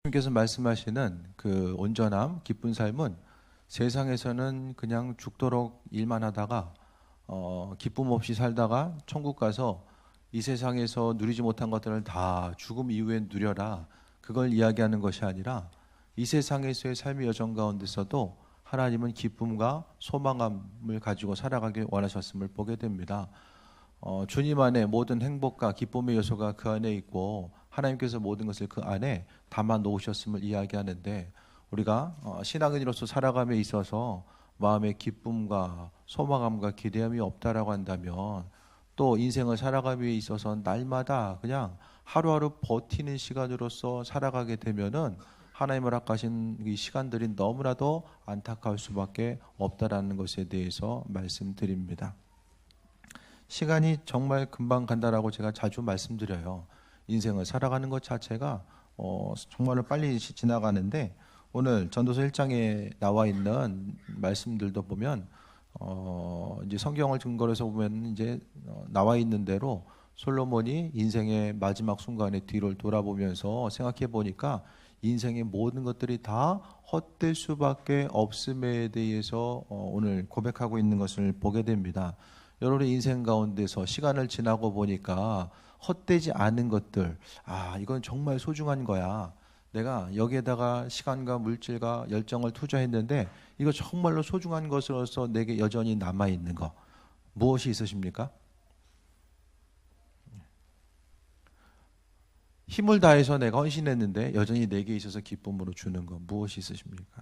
주님께서 말씀하시는 그 온전함, 기쁜 삶은 세상에서는 그냥 죽도록 일만 하다가 기쁨 없이 살다가 천국 가서 이 세상에서 누리지 못한 것들을 다 죽음 이후에 누려라, 그걸 이야기하는 것이 아니라 이 세상에서의 삶의 여정 가운데서도 하나님은 기쁨과 소망감을 가지고 살아가길 원하셨음을 보게 됩니다. 주님 안에 모든 행복과 기쁨의 요소가 그 안에 있고 하나님께서 모든 것을 그 안에 담아 놓으셨음을 이야기하는데, 우리가 신앙인으로서 살아감에 있어서 마음의 기쁨과 소망감과 기대함이 없다라고 한다면, 또 인생을 살아감에 있어서 날마다 그냥 하루하루 버티는 시간으로서 살아가게 되면은 하나님을 앞가신 이 시간들이 너무나도 안타까울 수밖에 없다라는 것에 대해서 말씀드립니다. 시간이 정말 금방 간다라고 제가 자주 말씀드려요. 인생을 살아가는 것 자체가 정말로 빨리 지나가는데, 오늘 전도서 1장에 나와 있는 말씀들도 보면 이제 성경을 근거로 해서 보면 이제 나와 있는 대로 솔로몬이 인생의 마지막 순간에 뒤를 돌아보면서 생각해 보니까 인생의 모든 것들이 다 헛될 수밖에 없음에 대해서 오늘 고백하고 있는 것을 보게 됩니다. 여러분의 인생 가운데서 시간을 지나고 보니까 헛되지 않은 것들, 이건 정말 소중한 거야. 내가 여기에다가 시간과 물질과 열정을 투자했는데 이거 정말로 소중한 것으로서 내게 여전히 남아있는 거, 무엇이 있으십니까? 힘을 다해서 내가 헌신했는데 여전히 내게 있어서 기쁨으로 주는 거, 무엇이 있으십니까?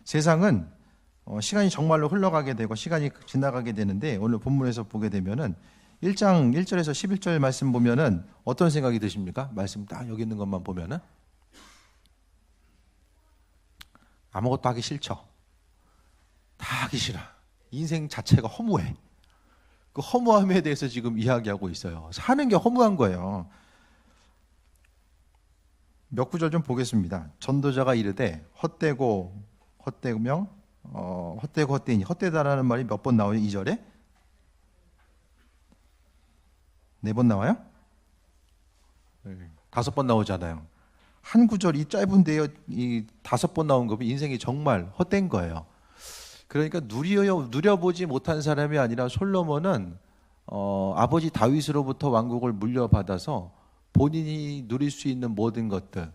세상은 시간이 정말로 흘러가게 되고 시간이 지나가게 되는데, 오늘 본문에서 보게 되면은 1장 1절에서 11절 말씀 보면은 어떤 생각이 드십니까? 말씀 딱 여기 있는 것만 보면은 아무것도 하기 싫죠. 다 하기 싫어. 인생 자체가 허무해. 그 허무함에 대해서 지금 이야기하고 있어요. 사는 게 허무한 거예요. 몇 구절 좀 보겠습니다. 전도자가 이르되 헛되고 헛되며 헛되고 헛되니, 헛되다라는 말이 몇 번 나와요? 2절에? 4번 나와요? 5번 나오잖아요. 한 구절이 짧은데요, 이 5번 나온 거면 인생이 정말 헛된 거예요. 그러니까 누려보지 못한 사람이 아니라 솔로몬은 아버지 다윗으로부터 왕국을 물려받아서 본인이 누릴 수 있는 모든 것들,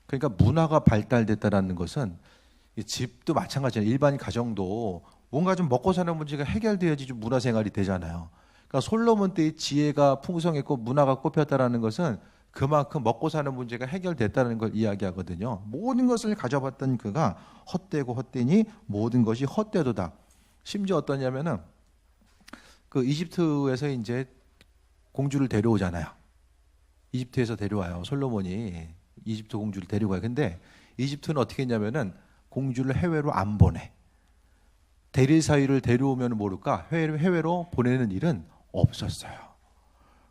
그러니까 문화가 발달됐다라는 것은, 집도 마찬가지예요. 일반 가정도 뭔가 좀 먹고 사는 문제가 해결돼야지 좀 문화생활이 되잖아요. 그러니까 솔로몬 때의 지혜가 풍성했고 문화가 꼽혔다라는 것은 그만큼 먹고 사는 문제가 해결됐다는 걸 이야기하거든요. 모든 것을 가져봤던 그가 헛되고 헛되니 모든 것이 헛되도다. 심지어 어떠냐면은 그 이집트에서 이제 공주를 데려오잖아요. 이집트에서 데려와요. 솔로몬이 이집트 공주를 데리고 와요. 근데 이집트는 어떻게 했냐면은 공주를 해외로 안 보내. 대리사위를 데려오면 모를까 해외로 보내는 일은 없었어요.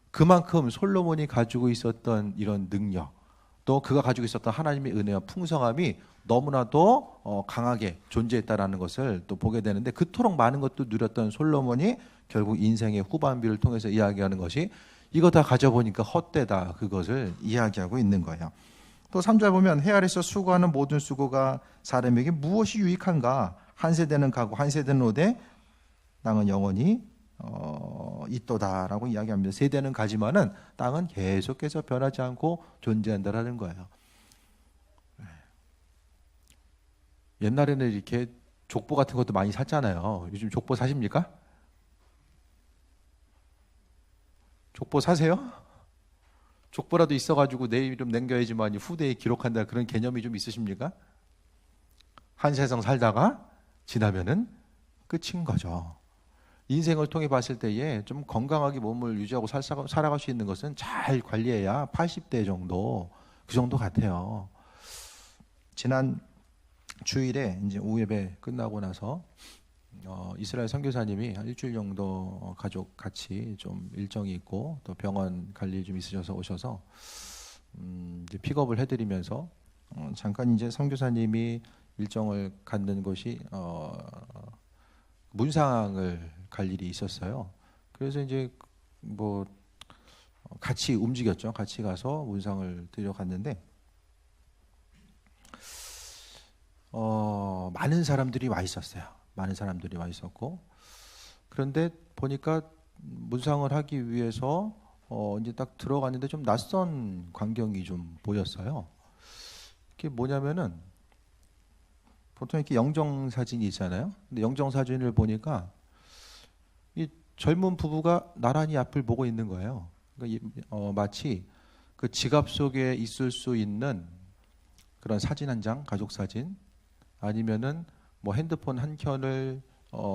그만큼 솔로몬이 가지고 있었던 이런 능력, 또 그가 가지고 있었던 하나님의 은혜와 풍성함이 너무나도 강하게 존재했다라는 것을 또 보게 되는데, 그토록 많은 것도 누렸던 솔로몬이 결국 인생의 후반비를 통해서 이야기하는 것이 이거 다 가져보니까 헛되다, 그것을 이야기하고 있는 거예요. 또 3절 보면 해 아래서 수고하는 모든 수고가 사람에게 무엇이 유익한가? 한 세대는 가고 한 세대는 오되 땅은 영원히 있도다라고 이야기합니다. 세대는 가지만은 땅은 계속해서 변하지 않고 존재한다라는 거예요. 옛날에는 이렇게 족보 같은 것도 많이 샀잖아요. 요즘 족보 사십니까? 족보 사세요? 족보라도 있어가지고 내 이름 남겨야지만 후대에 기록한다, 그런 개념이 좀 있으십니까? 한 세상 살다가 지나면은 끝인 거죠. 인생을 통해 봤을 때에 좀 건강하게 몸을 유지하고 살아갈 수 있는 것은 잘 관리해야 80대 정도, 그 정도 같아요. 지난 주일에 이제 오후 예배 끝나고 나서 이스라엘 선교사님이 한 일주일 정도 가족 같이 좀 일정이 있고 또 병원 갈 일이 좀 있으셔서 오셔서 이제 픽업을 해드리면서 잠깐 이제 선교사님이 일정을 갖는 곳이 문상을 갈 일이 있었어요. 그래서 이제 뭐 같이 움직였죠. 같이 가서 문상을 드려 갔는데, 많은 사람들이 와 있었어요. 많은 사람들이 와 있었고, 그런데 보니까 문상을 하기 위해서 이제 딱 들어갔는데 좀 낯선 광경이 좀 보였어요. 그게 뭐냐면은 보통 이렇게 영정 사진이 있잖아요. 근데 영정 사진을 보니까 이 젊은 부부가 나란히 앞을 보고 있는 거예요. 그러니까 마치 그 지갑 속에 있을 수 있는 그런 사진 한 장, 가족 사진, 아니면은 뭐 핸드폰 한 켠을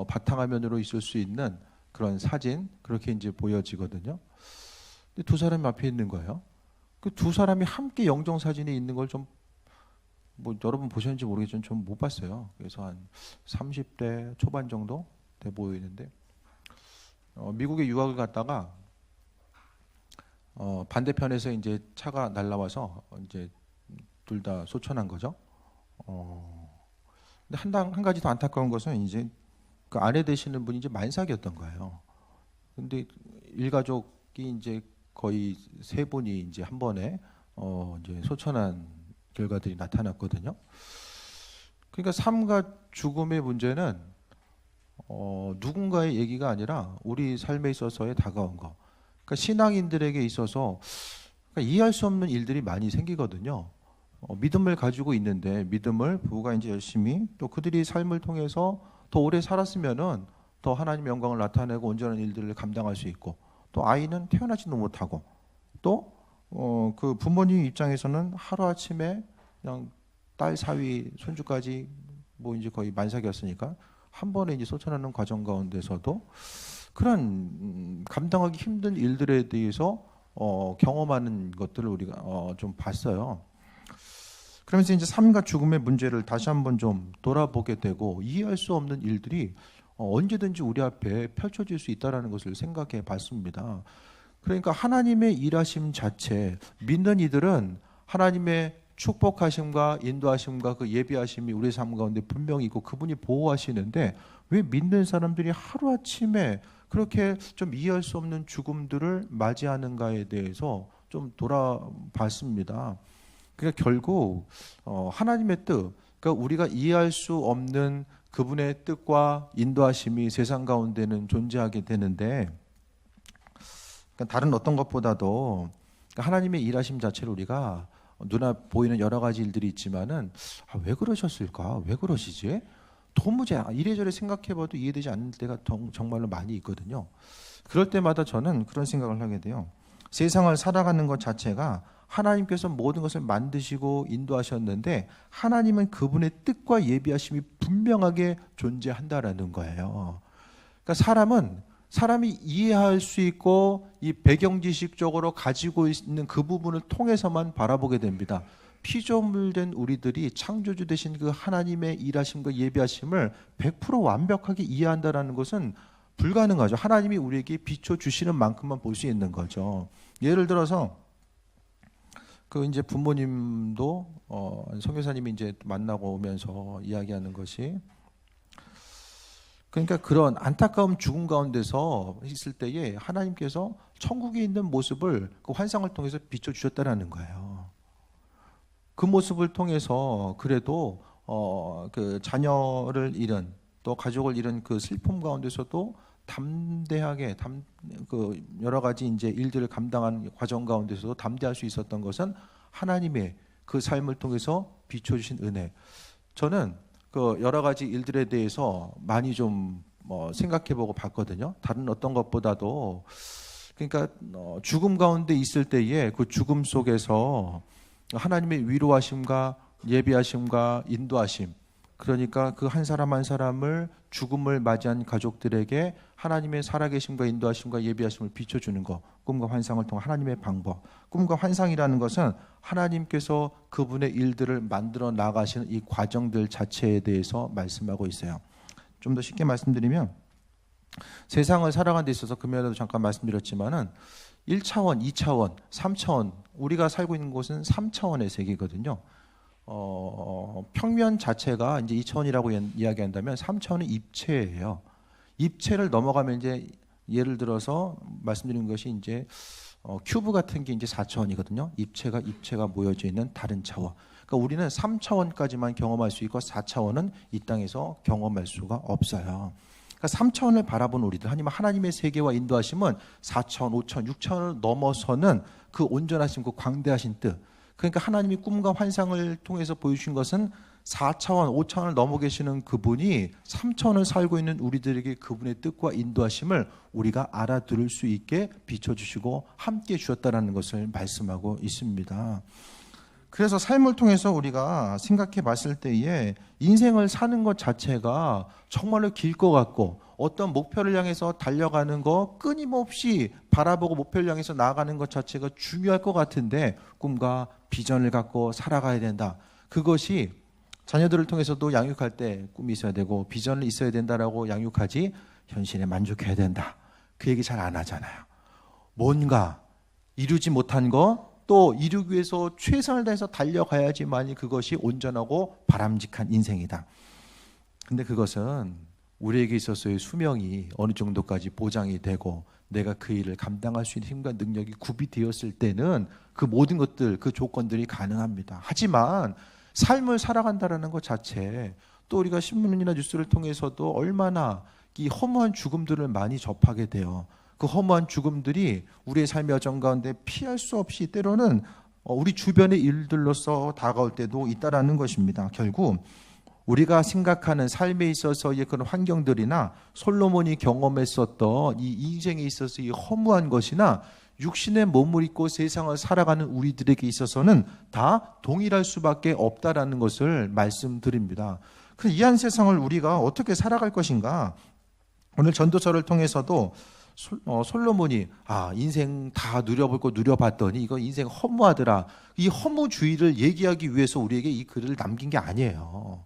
바탕화면으로 있을 수 있는 그런 사진, 그렇게 이제 보여지거든요. 근데 두 사람이 앞에 있는 거예요. 그 두 사람이 함께 영정 사진에 있는 걸 좀 뭐 여러분 보셨는지 모르겠지만 좀 못 봤어요. 그래서 한 30대 초반 정도 돼 보이는데 미국에 유학을 갔다가 반대편에서 이제 차가 날라와서 이제 둘 다 소천한 거죠. 근데 한 가지 더 안타까운 것은 이제 그 아내 되시는 분이 이제 만삭이었던 거예요. 근데 일가족이 이제 거의 세 분이 이제 한 번에 이제 소천한 결과들이 나타났거든요. 그러니까 삶과 죽음의 문제는 누군가의 얘기가 아니라 우리 삶에 있어서의 다가온 거. 그러니까 신앙인들에게 있어서 그러니까 이해할 수 없는 일들이 많이 생기거든요. 믿음을 가지고 있는데 믿음을 부부가 이제 열심히 또 그들이 삶을 통해서 더 오래 살았으면은 더 하나님의 영광을 나타내고 온전한 일들을 감당할 수 있고 또 아이는 태어나지도 못하고 또 그 부모님 입장에서는 하루아침에 그냥 딸 사위 손주까지 뭐 이제 거의 만삭이었으니까 한 번에 이제 소천하는 과정 가운데서도 그런 감당하기 힘든 일들에 대해서 경험하는 것들을 우리가 좀 봤어요. 그러면서 이제 삶과 죽음의 문제를 다시 한번 좀 돌아보게 되고 이해할 수 없는 일들이 언제든지 우리 앞에 펼쳐질 수 있다는 것을 생각해 봤습니다. 그러니까 하나님의 일하심 자체, 믿는 이들은 하나님의 축복하심과 인도하심과 그 예비하심이 우리 삶 가운데 분명히 있고 그분이 보호하시는데 왜 믿는 사람들이 하루아침에 그렇게 좀 이해할 수 없는 죽음들을 맞이하는가에 대해서 좀 돌아봤습니다. 그러니까 결국 하나님의 뜻, 그러니까 우리가 이해할 수 없는 그분의 뜻과 인도하심이 세상 가운데는 존재하게 되는데 그러니까 다른 어떤 것보다도 그러니까 하나님의 일하심 자체를 우리가 눈앞 보이는 여러 가지 일들이 있지만은 왜 그러셨을까? 왜 그러시지? 도무지 이래저래 생각해봐도 이해되지 않는 때가 정말로 많이 있거든요. 그럴 때마다 저는 그런 생각을 하게 돼요. 세상을 살아가는 것 자체가 하나님께서 모든 것을 만드시고 인도하셨는데 하나님은 그분의 뜻과 예비하심이 분명하게 존재한다라는 거예요. 그러니까 사람이 이해할 수 있고 이 배경 지식적으로 가지고 있는 그 부분을 통해서만 바라보게 됩니다. 피조물된 우리들이 창조주 되신 그 하나님의 일하심과 예비하심을 100% 완벽하게 이해한다는 것은 불가능하죠. 하나님이 우리에게 비춰주시는 만큼만 볼 수 있는 거죠. 예를 들어서 그 이제 부모님도 선교사님이 이제 만나고 오면서 이야기하는 것이 그러니까 그런 안타까운 죽음 가운데서 있을 때에 하나님께서 천국에 있는 모습을 그 환상을 통해서 비춰주셨다라는 거예요. 그 모습을 통해서 그래도 그 자녀를 잃은 또 가족을 잃은 그 슬픔 가운데서도 담대하게 그 여러 가지 이제 일들을 감당하는 과정 가운데서도 담대할 수 있었던 것은 하나님의 그 삶을 통해서 비춰주신 은혜. 저는 그 여러 가지 일들에 대해서 많이 좀 생각해보고 봤거든요. 다른 어떤 것보다도 그러니까 죽음 가운데 있을 때에 그 죽음 속에서 하나님의 위로하심과 예비하심과 인도하심, 그러니까 그 한 사람 한 사람을 죽음을 맞이한 가족들에게 하나님의 살아계심과 인도하심과 예비하심을 비춰주는 것, 꿈과 환상을 통한 하나님의 방법. 꿈과 환상이라는 것은 하나님께서 그분의 일들을 만들어 나가시는 이 과정들 자체에 대해서 말씀하고 있어요. 좀 더 쉽게 말씀드리면 세상을 살아가는 데 있어서 금요일에도 잠깐 말씀드렸지만은 1차원, 2차원, 3차원, 우리가 살고 있는 곳은 3차원의 세계거든요. 평면 자체가 이제 2차원이라고 이야기한다면 3차원은 입체예요. 입체를 넘어가면 이제 예를 들어서 말씀드린 것이 이제 큐브 같은 게 이제 4차원이거든요. 입체가 모여져 있는 다른 차원. 그러니까 우리는 3차원까지만 경험할 수 있고 4차원은 이 땅에서 경험할 수가 없어요. 그러니까 3차원을 바라본 우리들, 하나님의 세계와 인도하심은 4차원, 5차원, 6차원을 넘어서는 그 온전하신 그 광대하신 뜻. 그러니까 하나님이 꿈과 환상을 통해서 보여주신 것은 4차원, 5차원을 넘어 계시는 그분이 3차원을 살고 있는 우리들에게 그분의 뜻과 인도하심을 우리가 알아들을 수 있게 비춰주시고 함께 주셨다는 것을 말씀하고 있습니다. 그래서 삶을 통해서 우리가 생각해 봤을 때에 인생을 사는 것 자체가 정말로 길 것 같고 어떤 목표를 향해서 달려가는 거 끊임없이 바라보고 목표를 향해서 나아가는 것 자체가 중요할 것 같은데 꿈과 비전을 갖고 살아가야 된다. 그것이 자녀들을 통해서도 양육할 때 꿈이 있어야 되고 비전이 있어야 된다라고 양육하지 현실에 만족해야 된다. 그 얘기 잘 안 하잖아요. 뭔가 이루지 못한 거 또 이루기 위해서 최선을 다해서 달려가야지만이 그것이 온전하고 바람직한 인생이다. 근데 그것은 우리에게 있어서의 수명이 어느 정도까지 보장이 되고 내가 그 일을 감당할 수 있는 힘과 능력이 구비되었을 때는 그 모든 것들, 그 조건들이 가능합니다. 하지만 삶을 살아간다는 것 자체, 또 우리가 신문이나 뉴스를 통해서도 얼마나 이 허무한 죽음들을 많이 접하게 돼요. 그 허무한 죽음들이 우리의 삶의 여정 가운데 피할 수 없이 때로는 우리 주변의 일들로서 다가올 때도 있다라는 것입니다. 결국 우리가 생각하는 삶에 있어서의 그런 환경들이나 솔로몬이 경험했었던 이 인생에 있어서 이 허무한 것이나 육신의 몸을 입고 세상을 살아가는 우리들에게 있어서는 다 동일할 수밖에 없다라는 것을 말씀드립니다. 그래서 이 한 세상을 우리가 어떻게 살아갈 것인가? 오늘 전도서를 통해서도 솔로몬이 인생 다 누려볼 거 누려봤더니 이거 인생 허무하더라. 이 허무주의를 얘기하기 위해서 우리에게 이 글을 남긴 게 아니에요.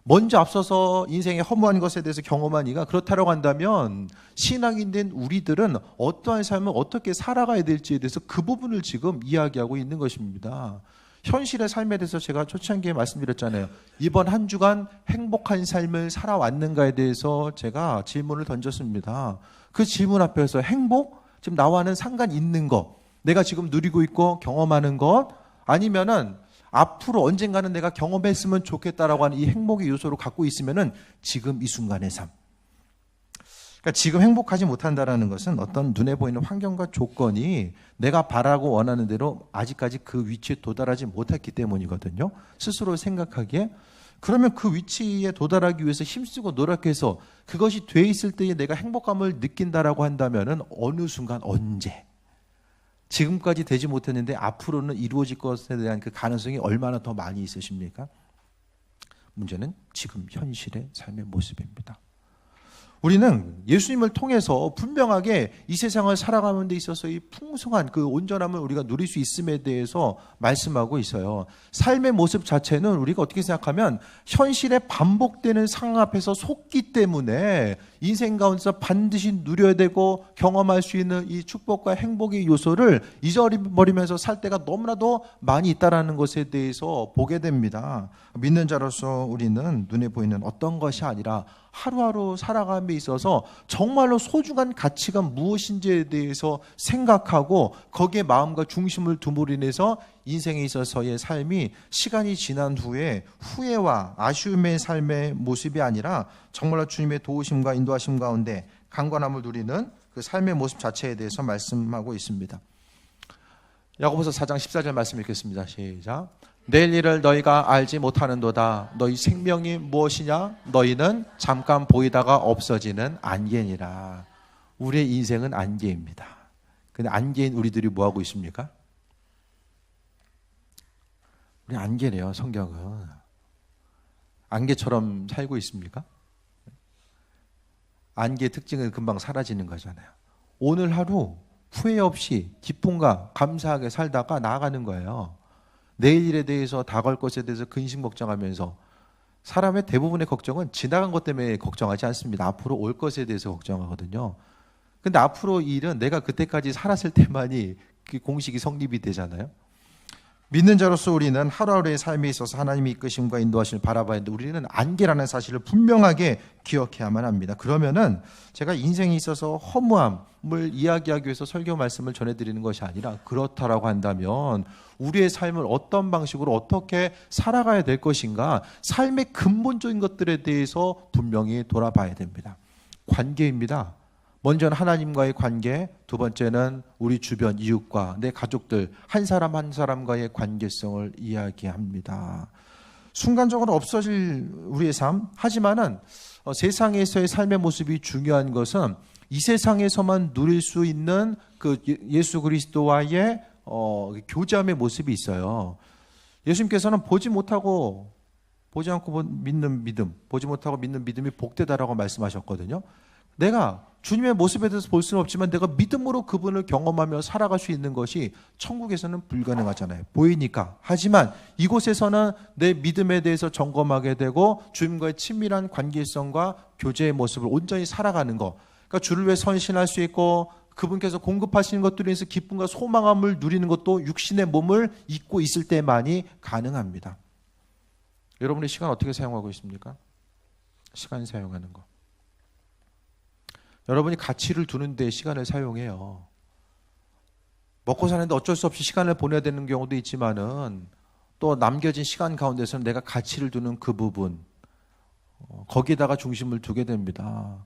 먼저 앞서서 인생의 허무한 것에 대해서 경험한 이가 그렇다고 한다면 신앙인 된 우리들은 어떠한 삶을 어떻게 살아가야 될지에 대해서 그 부분을 지금 이야기하고 있는 것입니다. 현실의 삶에 대해서 제가 초창기에 말씀드렸잖아요. 이번 한 주간 행복한 삶을 살아왔는가에 대해서 제가 질문을 던졌습니다. 그 질문 앞에서 행복? 지금 나와는 상관 있는 것, 내가 지금 누리고 있고 경험하는 것, 아니면은 앞으로 언젠가는 내가 경험했으면 좋겠다라고 하는 이 행복의 요소를 갖고 있으면은 지금 이 순간의 삶. 그러니까 지금 행복하지 못한다라는 것은 어떤 눈에 보이는 환경과 조건이 내가 바라고 원하는 대로 아직까지 그 위치에 도달하지 못했기 때문이거든요. 스스로 생각하기에. 그러면 그 위치에 도달하기 위해서 힘쓰고 노력해서 그것이 돼 있을 때에 내가 행복감을 느낀다라고 한다면은 어느 순간 언제? 지금까지 되지 못했는데 앞으로는 이루어질 것에 대한 그 가능성이 얼마나 더 많이 있으십니까? 문제는 지금 현실의 삶의 모습입니다. 우리는 예수님을 통해서 분명하게 이 세상을 살아가는 데 있어서 이 풍성한 그 온전함을 우리가 누릴 수 있음에 대해서 말씀하고 있어요. 삶의 모습 자체는 우리가 어떻게 생각하면 현실에 반복되는 상황 앞에서 속기 때문에 인생 가운데서 반드시 누려야 되고 경험할 수 있는 이 축복과 행복의 요소를 잊어버리면서 살 때가 너무나도 많이 있다는 것에 대해서 보게 됩니다. 믿는 자로서 우리는 눈에 보이는 어떤 것이 아니라 하루하루 살아감에 있어서 정말로 소중한 가치가 무엇인지에 대해서 생각하고 거기에 마음과 중심을 둠으로 인해서 인생에 있어서의 삶이 시간이 지난 후에 후회와 아쉬움의 삶의 모습이 아니라 정말로 주님의 도우심과 인도하심 가운데 강건함을 누리는 그 삶의 모습 자체에 대해서 말씀하고 있습니다. 야고보서 4장 14절 말씀 읽겠습니다. 시작. 내일 일을 너희가 알지 못하는도다. 너희 생명이 무엇이냐? 너희는 잠깐 보이다가 없어지는 안개니라. 우리의 인생은 안개입니다. 근데 안개인 우리들이 뭐하고 있습니까? 우리 안개래요. 성경은. 안개처럼 살고 있습니까? 안개의 특징은 금방 사라지는 거잖아요. 오늘 하루 후회 없이 기쁨과 감사하게 살다가 나아가는 거예요. 내일 일에 대해서 다가올 것에 대해서 근심 걱정하면서 사람의 대부분의 걱정은 지나간 것 때문에 걱정하지 않습니다. 앞으로 올 것에 대해서 걱정하거든요. 근데 앞으로 이 일은 내가 그때까지 살았을 때만이 그 공식이 성립이 되잖아요. 믿는 자로서 우리는 하루하루의 삶에 있어서 하나님의 이끄심과 인도하심을 바라봐야 하는데 우리는 안개라는 사실을 분명하게 기억해야만 합니다. 그러면은 제가 인생에 있어서 허무함을 이야기하기 위해서 설교 말씀을 전해드리는 것이 아니라 그렇다라고 한다면 우리의 삶을 어떤 방식으로 어떻게 살아가야 될 것인가, 삶의 근본적인 것들에 대해서 분명히 돌아봐야 됩니다. 관계입니다. 먼저는 하나님과의 관계, 두 번째는 우리 주변 이웃과 내 가족들, 한 사람 한 사람과의 관계성을 이야기합니다. 순간적으로 없어질 우리의 삶, 하지만은 세상에서의 삶의 모습이 중요한 것은 이 세상에서만 누릴 수 있는 그 예수 그리스도와의 교제함의 모습이 있어요. 예수님께서는 보지 않고 믿는 믿음, 보지 못하고 믿는 믿음이 복되다라고 말씀하셨거든요. 내가 주님의 모습에 대해서 볼 수는 없지만 내가 믿음으로 그분을 경험하며 살아갈 수 있는 것이 천국에서는 불가능하잖아요. 보이니까. 하지만 이곳에서는 내 믿음에 대해서 점검하게 되고 주님과의 친밀한 관계성과 교제의 모습을 온전히 살아가는 것. 그러니까 주를 위해 헌신할 수 있고 그분께서 공급하시는 것들에 대해서 기쁨과 소망함을 누리는 것도 육신의 몸을 입고 있을 때만이 가능합니다. 여러분의 시간 어떻게 사용하고 있습니까? 시간 사용하는 거. 여러분이 가치를 두는 데 시간을 사용해요. 먹고 사는데 어쩔 수 없이 시간을 보내야 되는 경우도 있지만은 또 남겨진 시간 가운데서는 내가 가치를 두는 그 부분, 거기에다가 중심을 두게 됩니다.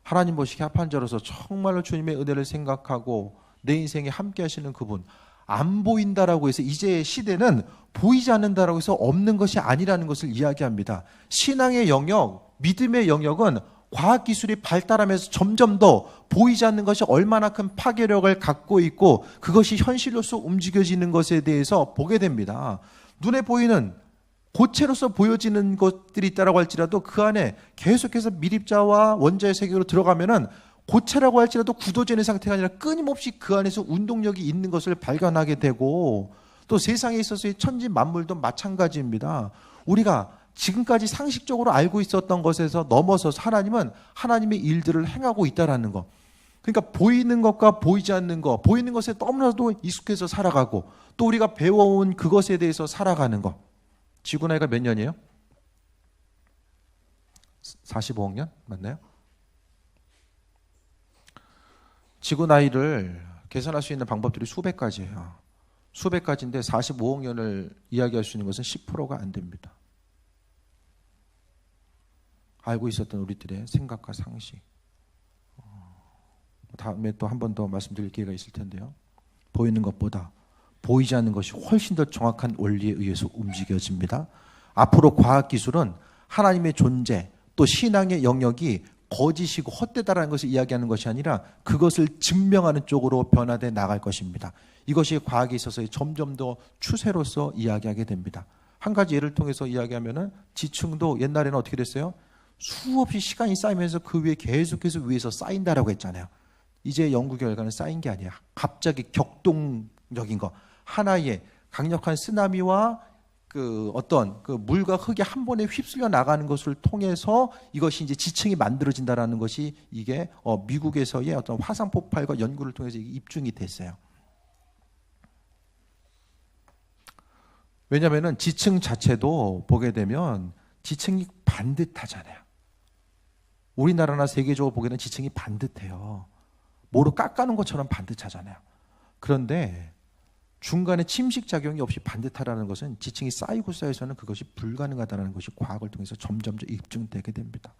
하나님 보시기에 합한 자로서 정말로 주님의 은혜를 생각하고 내 인생에 함께 하시는 그분, 안 보인다라고 해서 이제 시대는 보이지 않는다라고 해서 없는 것이 아니라는 것을 이야기합니다. 신앙의 영역, 믿음의 영역은 과학기술이 발달하면서 점점 더 보이지 않는 것이 얼마나 큰 파괴력을 갖고 있고 그것이 현실로서 움직여지는 것에 대해서 보게 됩니다. 눈에 보이는 고체로서 보여지는 것들이 있다고 할지라도 그 안에 계속해서 미립자와 원자의 세계로 들어가면은 고체라고 할지라도 굳어지는 상태가 아니라 끊임없이 그 안에서 운동력이 있는 것을 발견하게 되고 또 세상에 있어서의 천지 만물도 마찬가지입니다. 우리가 지금까지 상식적으로 알고 있었던 것에서 넘어서서 하나님은 하나님의 일들을 행하고 있다는 것. 그러니까 보이는 것과 보이지 않는 것, 보이는 것에 너무나도 익숙해서 살아가고 또 우리가 배워온 그것에 대해서 살아가는 것. 지구 나이가 몇 년이에요? 45억 년? 맞나요? 지구 나이를 계산할 수 있는 방법들이 수백 가지예요. 수백 가지인데 45억 년을 이야기할 수 있는 것은 10%가 안 됩니다. 알고 있었던 우리들의 생각과 상식. 다음에 또 한 번 더 말씀드릴 기회가 있을 텐데요. 보이는 것보다 보이지 않는 것이 훨씬 더 정확한 원리에 의해서 움직여집니다. 앞으로 과학기술은 하나님의 존재 또 신앙의 영역이 거짓이고 헛되다라는 것을 이야기하는 것이 아니라 그것을 증명하는 쪽으로 변화돼 나갈 것입니다. 이것이 과학에 있어서의 점점 더 추세로서 이야기하게 됩니다. 한 가지 예를 통해서 이야기하면은 지층도 옛날에는 어떻게 됐어요? 수없이 시간이 쌓이면서 그 위에 계속해서 위에서 쌓인다라고 했잖아요. 이제 연구 결과는 쌓인 게 아니야. 갑자기 격동적인 거. 하나의 강력한 쓰나미와 그 어떤 그 물과 흙이 한 번에 휩쓸려 나가는 것을 통해서 이것이 이제 지층이 만들어진다라는 것이 이게 미국에서의 어떤 화산 폭발과 연구를 통해서 입증이 됐어요. 왜냐하면은 지층 자체도 보게 되면 지층이 반듯하잖아요. 우리나라나 세계적으로 보기에는 지층이 반듯해요. 뭐로 깎아놓은 것처럼 반듯하잖아요. 그런데 중간에 침식작용이 없이 반듯하다는 것은 지층이 쌓이고 쌓여서는 그것이 불가능하다는 것이 과학을 통해서 점점 입증되게 됩니다.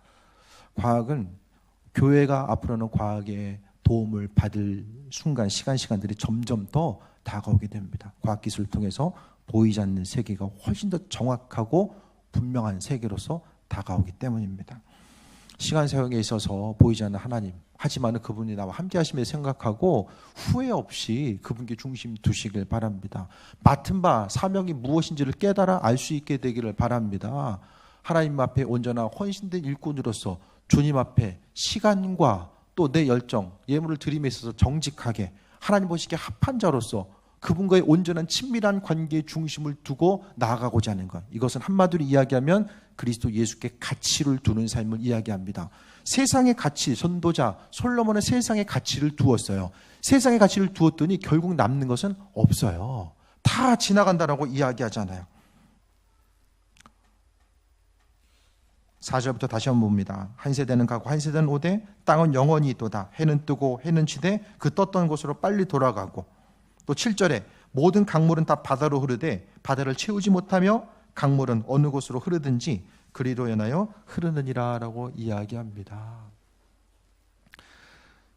과학은 교회가 앞으로는 과학의 도움을 받을 순간 시간들이 점점 더 다가오게 됩니다. 과학기술을 통해서 보이지 않는 세계가 훨씬 더 정확하고 분명한 세계로서 다가오기 때문입니다. 시간 사용에 있어서 보이지 않는 하나님, 하지만 그분이 나와 함께 하심을 생각하고 후회 없이 그분께 중심 두시길 바랍니다. 맡은 바 사명이 무엇인지를 깨달아 알 수 있게 되기를 바랍니다. 하나님 앞에 온전한 헌신된 일꾼으로서 주님 앞에 시간과 또 내 열정, 예물을 드림에 있어서 정직하게 하나님 보시기에 합한 자로서 그분과의 온전한 친밀한 관계의 중심을 두고 나아가고자 하는 것. 이것은 한마디로 이야기하면 그리스도 예수께 가치를 두는 삶을 이야기합니다. 세상의 가치, 전도자 솔로몬은 세상의 가치를 두었어요. 세상의 가치를 두었더니 결국 남는 것은 없어요. 다 지나간다라고 이야기하잖아요. 4절부터 다시 한번 봅니다. 한 세대는 가고 한 세대는 오되 땅은 영원히 있도다. 해는 뜨고 해는 지되 그 떴던 곳으로 빨리 돌아가고. 또 7절에 모든 강물은 다 바다로 흐르되 바다를 채우지 못하며 강물은 어느 곳으로 흐르든지 그리로 인하여 흐르느니라 라고 이야기합니다.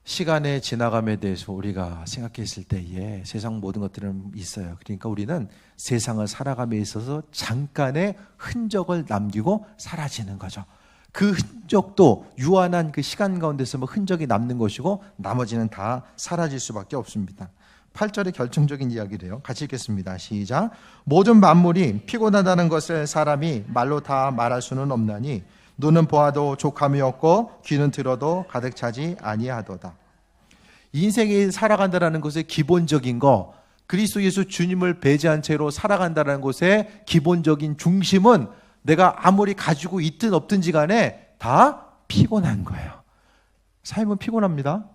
시간의 지나감에 대해서 우리가 생각했을 때에 세상 모든 것들은 있어요. 그러니까 우리는 세상을 살아감에 있어서 잠깐의 흔적을 남기고 사라지는 거죠. 그 흔적도 유한한 그 시간 가운데서 흔적이 남는 것이고 나머지는 다 사라질 수밖에 없습니다. 8절의 결정적인 이야기래요. 같이 읽겠습니다. 시작. 모든 만물이 피곤하다는 것을 사람이 말로 다 말할 수는 없나니 눈은 보아도 족함이 없고 귀는 들어도 가득 차지 아니하도다. 인생이 살아간다는 것의 기본적인 거, 그리스도 예수 주님을 배제한 채로 살아간다는 것의 기본적인 중심은 내가 아무리 가지고 있든 없든지 간에 다 피곤한 거예요. 삶은 피곤합니다.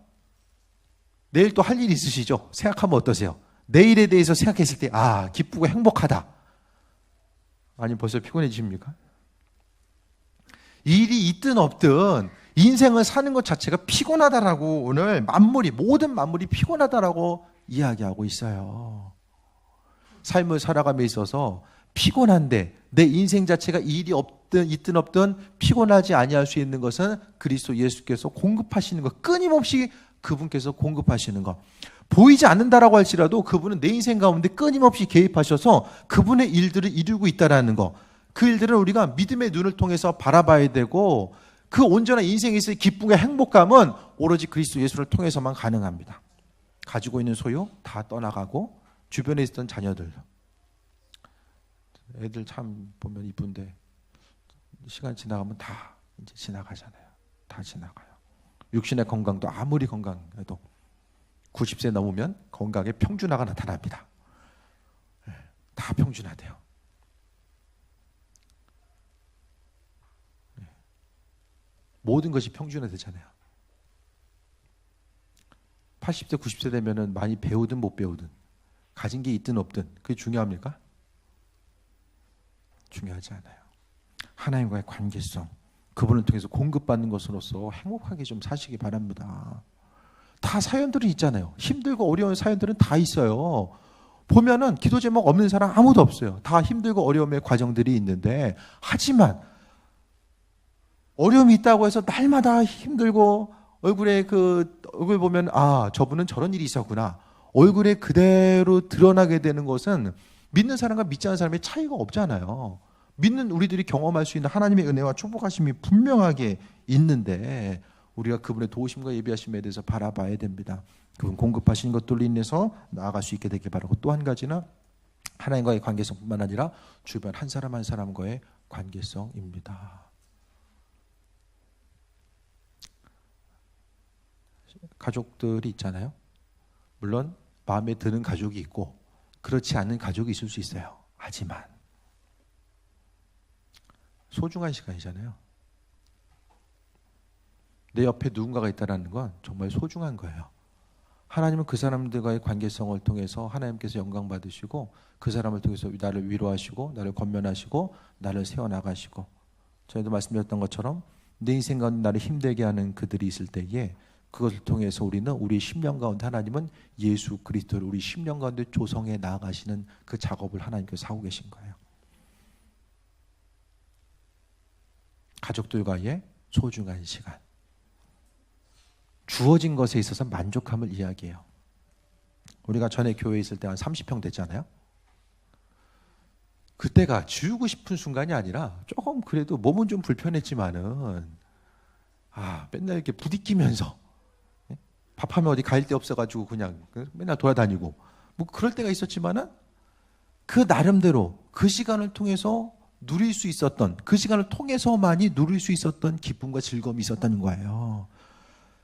내일 또 할 일이 있으시죠? 생각하면 어떠세요? 내일에 대해서 생각했을 때 기쁘고 행복하다. 아니 벌써 피곤해지십니까? 일이 있든 없든 인생을 사는 것 자체가 피곤하다라고 오늘 모든 만물이 피곤하다라고 이야기하고 있어요. 삶을 살아감에 있어서 피곤한데 내 인생 자체가 일이 있든 없든 피곤하지 아니할 수 있는 것은 그리스도 예수께서 공급하시는 것, 끊임없이 그분께서 공급하시는 것. 보이지 않는다라고 할지라도 그분은 내 인생 가운데 끊임없이 개입하셔서 그분의 일들을 이루고 있다라는 것. 그 일들을 우리가 믿음의 눈을 통해서 바라봐야 되고 그 온전한 인생에서의 기쁨과 행복감은 오로지 그리스도 예수를 통해서만 가능합니다. 가지고 있는 소유 다 떠나가고 주변에 있던 자녀들, 애들 참 보면 이쁜데 시간 지나가면 다 이제 지나가잖아요. 다 지나가요. 육신의 건강도 아무리 건강해도 90세 넘으면 건강에 평준화가 나타납니다. 다 평준화돼요. 모든 것이 평준화되잖아요. 80세, 90세 되면은 많이 배우든 못 배우든 가진 게 있든 없든 그게 중요합니까? 중요하지 않아요. 하나님과의 관계성, 그분을 통해서 공급받는 것으로서 행복하게 좀 사시기 바랍니다. 다 사연들이 있잖아요. 힘들고 어려운 사연들은 다 있어요. 보면은 기도 제목 없는 사람 아무도 없어요. 다 힘들고 어려움의 과정들이 있는데, 하지만 어려움이 있다고 해서 날마다 힘들고 얼굴 보면 저분은 저런 일이 있었구나. 얼굴에 그대로 드러나게 되는 것은 믿는 사람과 믿지 않는 사람의 차이가 없잖아요. 믿는 우리들이 경험할 수 있는 하나님의 은혜와 축복하심이 분명하게 있는데 우리가 그분의 도우심과 예비하심에 대해서 바라봐야 됩니다. 그분 공급하신 것들로 인해서 나아갈 수 있게 되길 바라고, 또 한 가지는 하나님과의 관계성뿐만 아니라 주변 한 사람 한 사람과의 관계성입니다. 가족들이 있잖아요. 물론 마음에 드는 가족이 있고 그렇지 않은 가족이 있을 수 있어요. 하지만 소중한 시간이잖아요. 내 옆에 누군가가 있다는 건 정말 소중한 거예요. 하나님은 그 사람들과의 관계성을 통해서 하나님께서 영광 받으시고 그 사람을 통해서 나를 위로하시고 나를 권면하시고 나를 세워나가시고, 전에도 말씀드렸던 것처럼 내 인생 가운데 나를 힘들게 하는 그들이 있을 때에 그것을 통해서 우리는 우리 심령 가운데 하나님은 예수 그리스도를 우리 심령 가운데 조성해 나아가시는 그 작업을 하나님께서 하고 계신 거예요. 가족들과의 소중한 시간, 주어진 것에 있어서 만족함을 이야기해요. 우리가 전에 교회에 있을 때 한 30평 됐잖아요. 그때가 지우고 싶은 순간이 아니라 조금 그래도 몸은 좀 불편했지만은 맨날 이렇게 부딪히면서 밥하면 어디 갈 데 없어가지고 그냥 맨날 돌아다니고 뭐 그럴 때가 있었지만은 그 나름대로 그 시간을 통해서 누릴 수 있었던, 그 시간을 통해서만이 누릴 수 있었던 기쁨과 즐거움이 있었다는 거예요.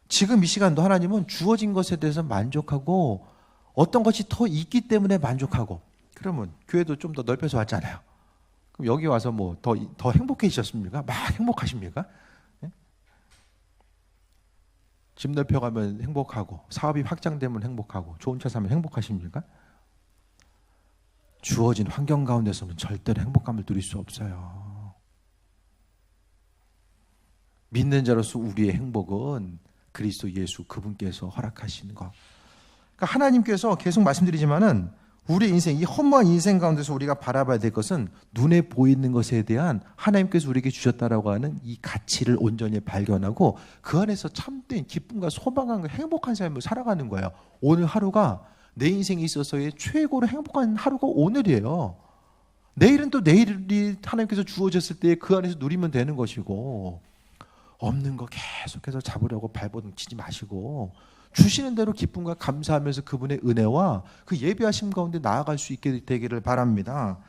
지금 이 시간도 하나님은 주어진 것에 대해서 만족하고 어떤 것이 더 있기 때문에 만족하고, 그러면 교회도 좀 더 넓혀서 왔잖아요. 그럼 여기 와서 뭐 더 행복해지셨습니까? 막 행복하십니까? 네? 집 넓혀가면 행복하고 사업이 확장되면 행복하고 좋은 차 사면 행복하십니까? 주어진 환경 가운데서는 절대로 행복감을 누릴 수 없어요. 믿는 자로서 우리의 행복은 그리스도 예수 그분께서 허락하신 것. 그러니까 하나님께서 계속 말씀드리지만은 우리 인생, 이 허무한 인생 가운데서 우리가 바라봐야 될 것은 눈에 보이는 것에 대한 하나님께서 우리에게 주셨다라고 하는 이 가치를 온전히 발견하고 그 안에서 참된 기쁨과 소망과 행복한 삶을 살아가는 거예요. 오늘 하루가 내 인생에 있어서의 최고로 행복한 하루가 오늘이에요. 내일은 또 내일이 하나님께서 주어졌을 때 그 안에서 누리면 되는 것이고, 없는 거 계속해서 잡으려고 발버둥치지 마시고 주시는 대로 기쁨과 감사하면서 그분의 은혜와 그 예비하심 가운데 나아갈 수 있게 되기를 바랍니다.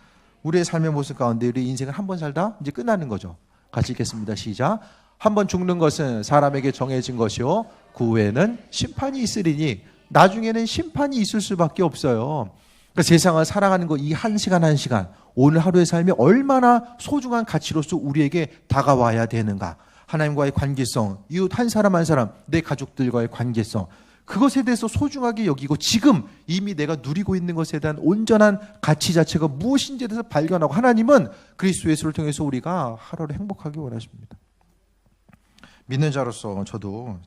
우리의 삶의 모습 가운데 우리 인생을 한 번 살다 이제 끝나는 거죠. 같이 읽겠습니다. 시작. 한 번 죽는 것은 사람에게 정해진 것이요 그 후에는 심판이 있으리니, 나중에는 심판이 있을 수밖에 없어요. 그러니까 세상을 살아가는 거 이 한 시간 한 시간, 오늘 하루의 삶이 얼마나 소중한 가치로서 우리에게 다가와야 되는가. 하나님과의 관계성, 이웃 한 사람 한 사람, 내 가족들과의 관계성, 그것에 대해서 소중하게 여기고 지금 이미 내가 누리고 있는 것에 대한 온전한 가치 자체가 무엇인지에 대해서 발견하고, 하나님은 그리스도 예수를 통해서 우리가 하루를 행복하게 원하십니다. 믿는 자로서 저도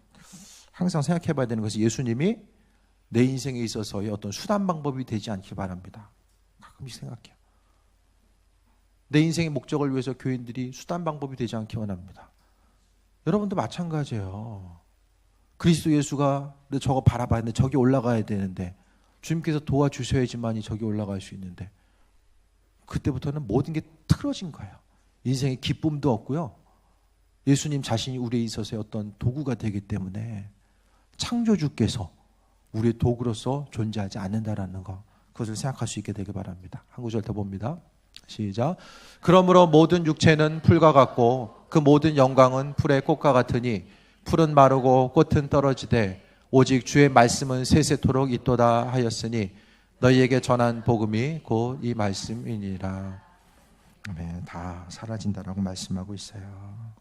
항상 생각해 봐야 되는 것이, 예수님이 내 인생에 있어서의 어떤 수단 방법이 되지 않기 바랍니다. 가끔씩 생각해요. 내 인생의 목적을 위해서 교인들이 수단 방법이 되지 않기 원합니다. 여러분도 마찬가지예요. 그리스도 예수가 저거 바라봐야 되는데, 저기 올라가야 되는데, 주님께서 도와주셔야지만이 저기 올라갈 수 있는데, 그때부터는 모든 게 틀어진 거예요. 인생의 기쁨도 없고요. 예수님 자신이 우리에 있어서의 어떤 도구가 되기 때문에 창조주께서 우리의 도구로서 존재하지 않는다라는 것, 그것을 생각할 수 있게 되길 바랍니다. 한 구절 더 봅니다. 시작. 그러므로 모든 육체는 풀과 같고 그 모든 영광은 풀의 꽃과 같으니, 풀은 마르고 꽃은 떨어지되 오직 주의 말씀은 세세토록 있도다 하였으니 너희에게 전한 복음이 곧 이 말씀이니라. 네, 다 사라진다라고 말씀하고 있어요.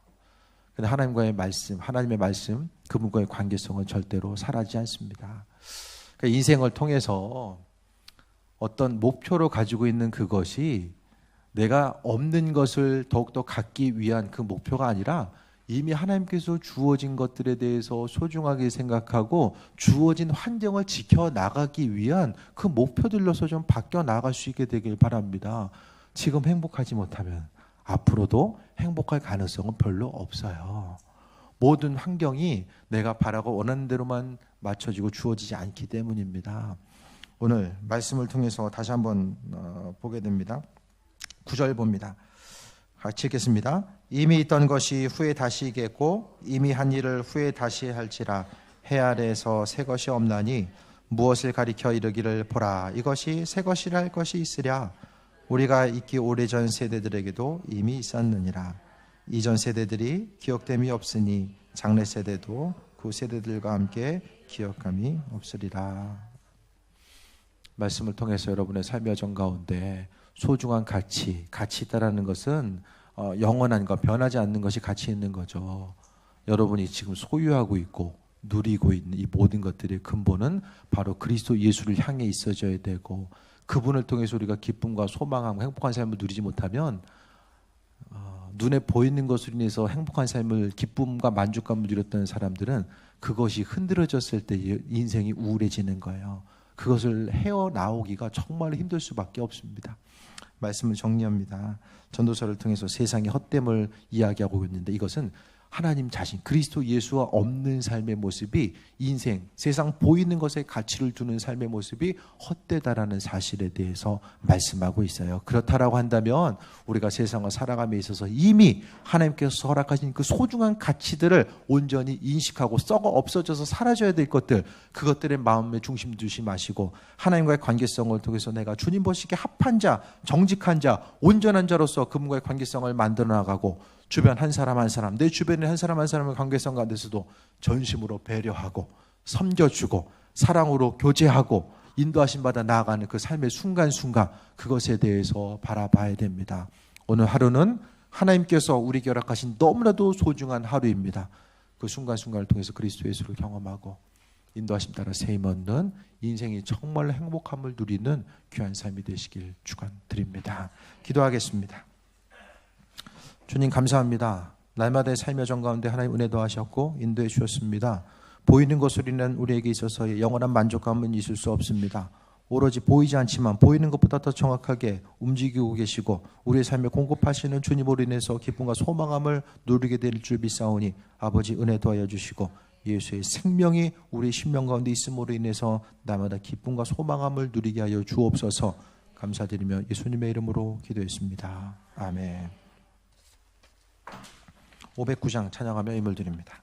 근데 하나님과의 말씀, 하나님의 말씀, 그분과의 관계성은 절대로 사라지지 않습니다. 그러니까 인생을 통해서 어떤 목표로 가지고 있는 그것이 내가 없는 것을 더욱더 갖기 위한 그 목표가 아니라, 이미 하나님께서 주어진 것들에 대해서 소중하게 생각하고 주어진 환경을 지켜나가기 위한 그 목표들로서 좀 바뀌어 나갈 수 있게 되길 바랍니다. 지금 행복하지 못하면 앞으로도 행복할 가능성은 별로 없어요. 모든 환경이 내가 바라고 원하는 대로만 맞춰지고 주어지지 않기 때문입니다. 오늘 말씀을 통해서 다시 한번 보게 됩니다. 9절 봅니다. 같이 읽겠습니다. 이미 있던 것이 후에 다시 있겠고 이미 한 일을 후에 다시 할지라. 해 아래에서 새 것이 없나니 무엇을 가리켜 이르기를 보라 이것이 새 것이라 할 것이 있으랴. 우리가 있기 오래전 세대들에게도 이미 있었느니라. 이전 세대들이 기억됨이 없으니 장래 세대도 그 세대들과 함께 기억함이 없으리라. 말씀을 통해서 여러분의 삶의 여정 가운데 소중한 가치 있다라는 것은 영원한 것, 변하지 않는 것이 가치 있는 거죠. 여러분이 지금 소유하고 있고 누리고 있는 이 모든 것들의 근본은 바로 그리스도 예수를 향해 있어져야 되고, 그분을 통해서 우리가 기쁨과 소망하고 행복한 삶을 누리지 못하면 눈에 보이는 것으로 인해서 행복한 삶을, 기쁨과 만족감을 누렸던 사람들은 그것이 흔들어졌을 때 인생이 우울해지는 거예요. 그것을 헤어나오기가 정말 힘들 수밖에 없습니다. 말씀을 정리합니다. 전도서를 통해서 세상의 헛됨을 이야기하고 있는데, 이것은 하나님 자신, 그리스도 예수와 없는 삶의 모습이, 인생, 세상 보이는 것에 가치를 두는 삶의 모습이 헛되다라는 사실에 대해서 말씀하고 있어요. 그렇다라고 한다면 우리가 세상을 살아감에 있어서 이미 하나님께서 허락하신 그 소중한 가치들을 온전히 인식하고 썩어 없어져서 사라져야 될 것들, 그것들의 마음에 중심 두시 마시고 하나님과의 관계성을 통해서 내가 주님 보시기에 합한 자, 정직한 자, 온전한 자로서 그분과의 관계성을 만들어 나가고, 주변 한 사람 한 사람, 내 주변에 한 사람 한 사람의 관계성 가운데서도 전심으로 배려하고 섬겨주고 사랑으로 교제하고 인도하심 받아 나아가는 그 삶의 순간순간, 그것에 대해서 바라봐야 됩니다. 오늘 하루는 하나님께서 우리에게 허락하신 너무나도 소중한 하루입니다. 그 순간순간을 통해서 그리스도 예수를 경험하고 인도하심 따라 세임 얻는 인생이 정말 행복함을 누리는 귀한 삶이 되시길 축원드립니다. 기도하겠습니다. 주님 감사합니다. 날마다의 삶의 정 가운데 하나님 은혜 더하셨고 인도해 주셨습니다. 보이는 것으로는 우리에게 있어서 영원한 만족감은 있을 수 없습니다. 오로지 보이지 않지만 보이는 것보다 더 정확하게 움직이고 계시고 우리의 삶에 공급하시는 주님으로 인해서 기쁨과 소망함을 누리게 될 줄 믿사오니 아버지 은혜 더하여 주시고 예수의 생명이 우리 심령 가운데 있음으로 인해서 날마다 기쁨과 소망함을 누리게 하여 주옵소서. 감사드리며 예수님의 이름으로 기도했습니다. 아멘. 509장 찬양하며 힘을 드립니다.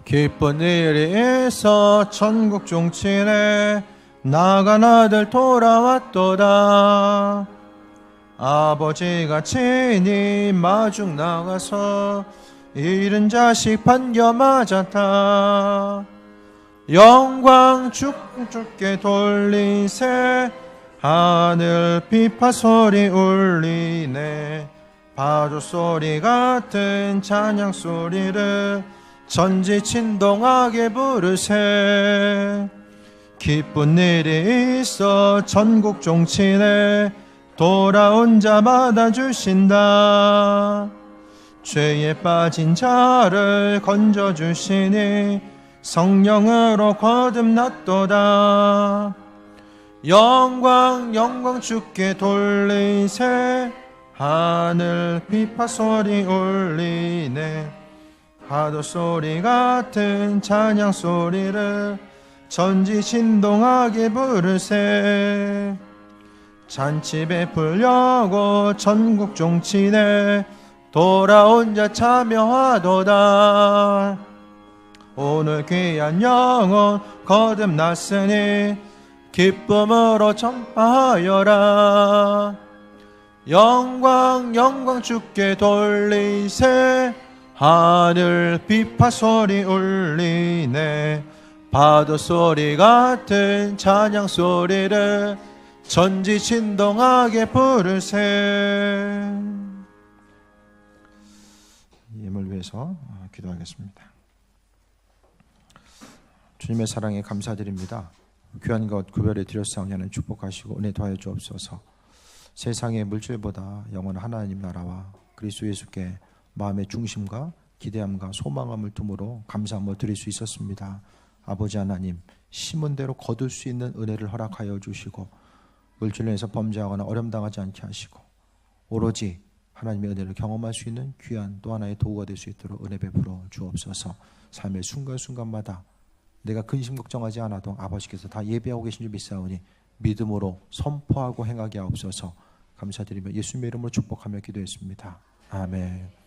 기쁜 일에서 천국 종친에 나간 아들 돌아왔도다. 아버지가 친히 마중 나가서 잃은 자식 반겨 맞았다. 영광 주께 돌리세 하늘 비파 소리 울리네. 파도 소리 같은 찬양 소리를 전지 진동하게 부르세. 기쁜 일이 있어 전국 종친에 돌아온 자 받아주신다. 죄에 빠진 자를 건져주시니 성령으로 거듭났도다. 영광 주께 돌리세 하늘 비파 소리 울리네. 파도 소리 같은 찬양 소리를 전지 진동하게 부르세. 잔치 베풀려고 전국 종친에 돌아온 자 참여하도다. 오늘 귀한 영혼 거듭났으니 기쁨으로 전파하여라. 영광 주께 돌리세 하늘 비파 소리 울리네. 파도 소리 같은 찬양 소리를 전지 진동하게 부르세. 예물 위해서 기도하겠습니다. 주님의 사랑에 감사드립니다. 귀한 것 구별해 드렸사오니 하나님 축복하시고 은혜 더하여 주옵소서. 세상의 물질보다 영원한 하나님 나라와 그리스도 예수께 마음의 중심과 기대함과 소망함을 둠으로 감사함을 드릴 수 있었습니다. 아버지 하나님, 심은 대로 거둘 수 있는 은혜를 허락하여 주시고 물질로 인해서 범죄하거나 어려움당하지 않게 하시고 오로지 하나님의 은혜를 경험할 수 있는 귀한 또 하나의 도구가 될 수 있도록 은혜 베풀어 주옵소서. 삶의 순간순간마다 내가 근심 걱정하지 않아도 아버지께서 다 예배하고 계신 줄 믿사오니 믿음으로 선포하고 행하게 하옵소서. 감사드리며 예수님의 이름으로 축복하며 기도했습니다. 아멘.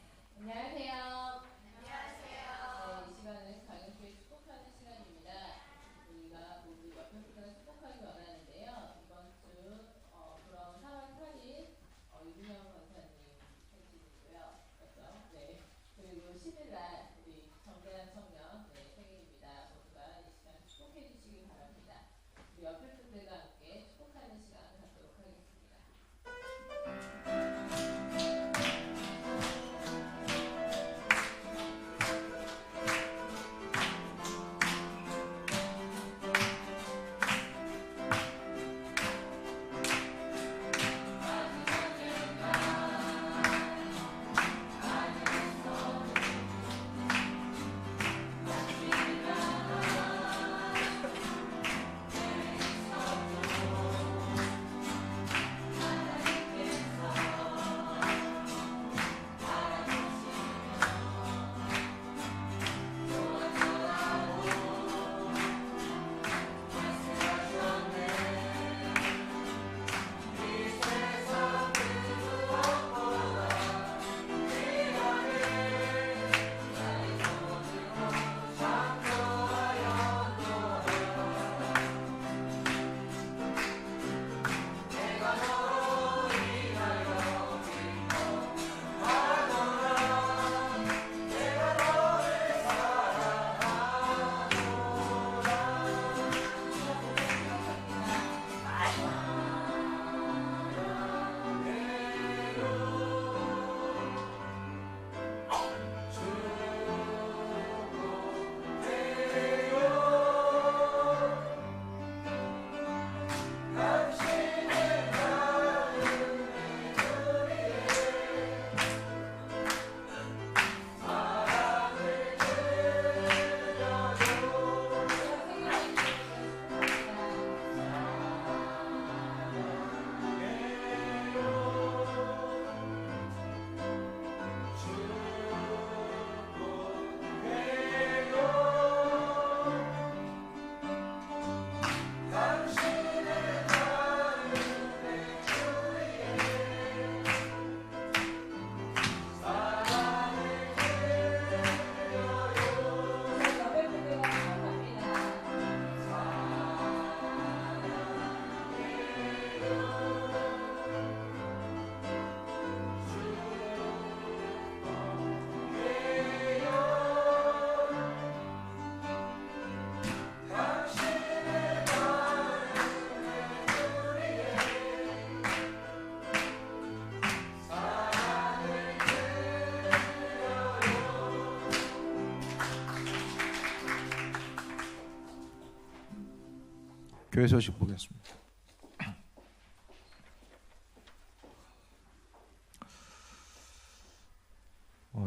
교회 소식 보겠습니다.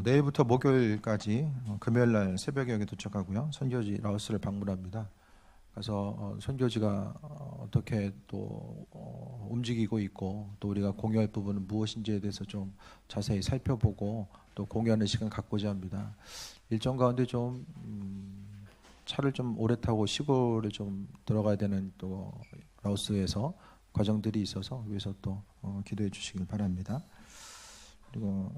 내일부터 목요일까지 금요일 날 새벽에 여기 도착하고요. 선교지 라오스를 방문합니다. 그래서 선교지가 어떻게 또 움직이고 있고 또 우리가 공유할 부분은 무엇인지에 대해서 좀 자세히 살펴보고 또 공유하는 시간 갖고자 합니다. 일정 가운데 좀 차를 좀 오래 타고 시골에 좀 들어가야 되는 또 라오스에서 과정들이 있어서 위해서 또 기도해 주시길 바랍니다. 그리고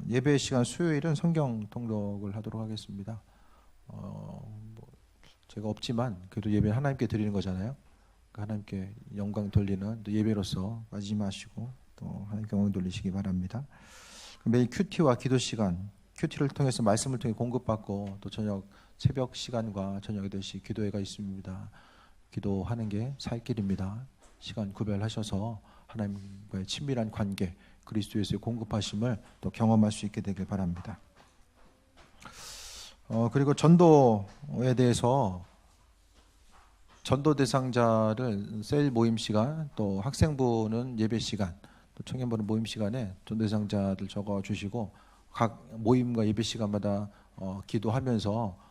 예배 시간 수요일은 성경 통독을 하도록 하겠습니다. 제가 없지만 그래도 예배 하나님께 드리는 거잖아요. 하나님께 영광 돌리는 또 예배로서 빠지지 마시고 또 하나님께 영광 돌리시기 바랍니다. 매일 큐티와 기도 시간, 큐티를 통해서 말씀을 통해 공급받고 또 저녁 새벽 시간과 저녁 8시 기도회가 있습니다. 기도하는 게 살 길입니다. 시간 구별하셔서 하나님과의 친밀한 관계, 그리스도에서의 공급하심을 또 경험할 수 있게 되길 바랍니다. 그리고 전도에 대해서 전도 대상자를 셀 모임 시간, 또 학생부는 예배 시간, 또 청년부는 모임 시간에 전도 대상자들 적어 주시고 각 모임과 예배 시간마다 기도하면서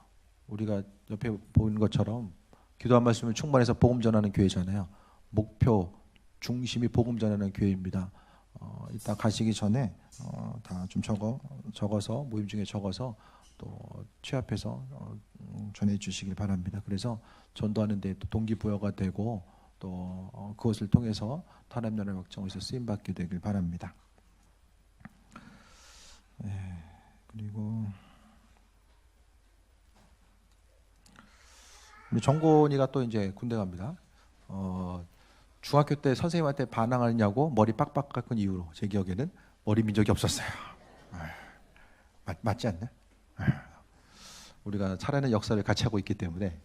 우리가 옆에 보이는 것처럼 기도한 말씀을 충만해서 복음 전하는 교회잖아요. 목표 중심이 복음 전하는 교회입니다. 이따 가시기 전에 다 좀 적어서 모임 중에 적어서 또 취합해서 전해 주시길 바랍니다. 그래서 전도하는 데 또 동기부여가 되고 또 그것을 통해서 하나님 나라의 확장에서 쓰임 받게 되길 바랍니다. 그리고 우리 정곤이가 또 이제 군대 갑니다. 중학교 때 선생님한테 반항하느냐고 머리 빡빡 깎은 이유로 제 기억에는 머리 민 적이 없었어요. 맞지 않나? 우리가 살아있는 역사를 같이 하고 있기 때문에.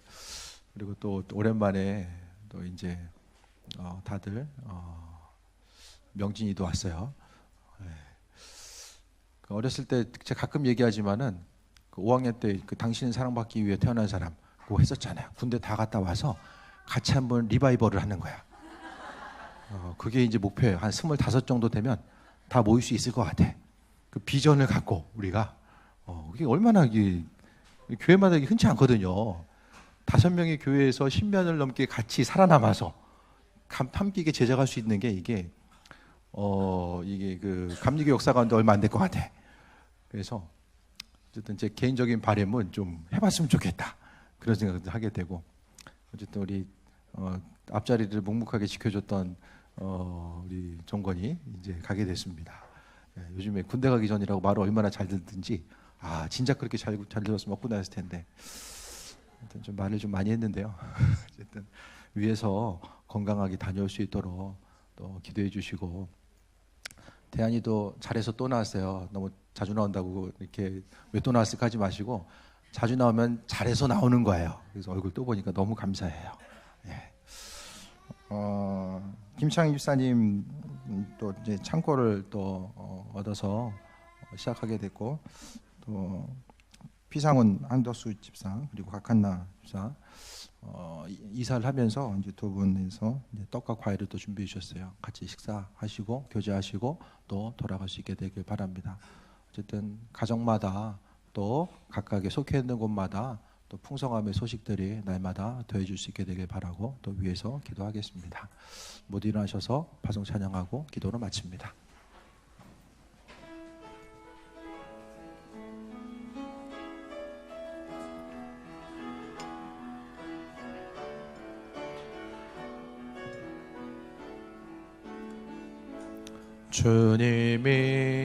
그리고 또 오랜만에 또 이제 다들 명진이도 왔어요. 어렸을 때 제가 가끔 얘기하지만은 그 5학년 때 그 당신은 사랑받기 위해 태어난 사람 그거 했었잖아요. 군대 다 갔다 와서 같이 한번 리바이벌을 하는 거야. 그게 이제 목표예요. 한 25 정도 되면 다 모일 수 있을 것 같아. 그 비전을 갖고 우리가 그게 얼마나 교회마다 이게 흔치 않거든요. 5명의 교회에서 10년을 넘게 같이 살아남아서 함께 이게 제작할 수 있는 게 이게 그 감리교 역사 가운데 얼마 안 될 것 같아. 그래서 어쨌든 제 개인적인 바람은 좀 해봤으면 좋겠다. 그런 생각을 하게 되고 어쨌든 우리 앞자리를 묵묵하게 지켜줬던 우리 정건이 이제 가게 됐습니다. 요즘에 군대 가기 전이라고 말을 얼마나 잘 듣든지 진짜 그렇게 잘 들었으면 먹고 나왔을 텐데 좀 말을 좀 많이 했는데요. 어쨌든 위에서 건강하게 다녀올 수 있도록 또 기도해 주시고 대한이도 잘해서 또 나왔어요. 너무 자주 나온다고 이렇게 왜 또 나왔을까 하지 마시고 자주 나오면 잘해서 나오는 거예요. 그래서 얼굴 또 보니까 너무 감사해요. 김창희 집사님 또 이제 창고를 또 얻어서 시작하게 됐고 또 피상훈 한덕수 집사 그리고 각한나 집사 이사를 하면서 이제 두 분에서 이제 떡과 과일을 또 준비해 주셨어요. 같이 식사하시고 교제하시고 또 돌아갈 수 있게 되길 바랍니다. 어쨌든 가정마다 또 각각의 속해 있는 곳마다 또 풍성함의 소식들이 날마다 더해질 수 있게 되길 바라고 또 위에서 기도하겠습니다. 모두 일어나셔서 파송 찬양하고 기도를 마칩니다. 주님이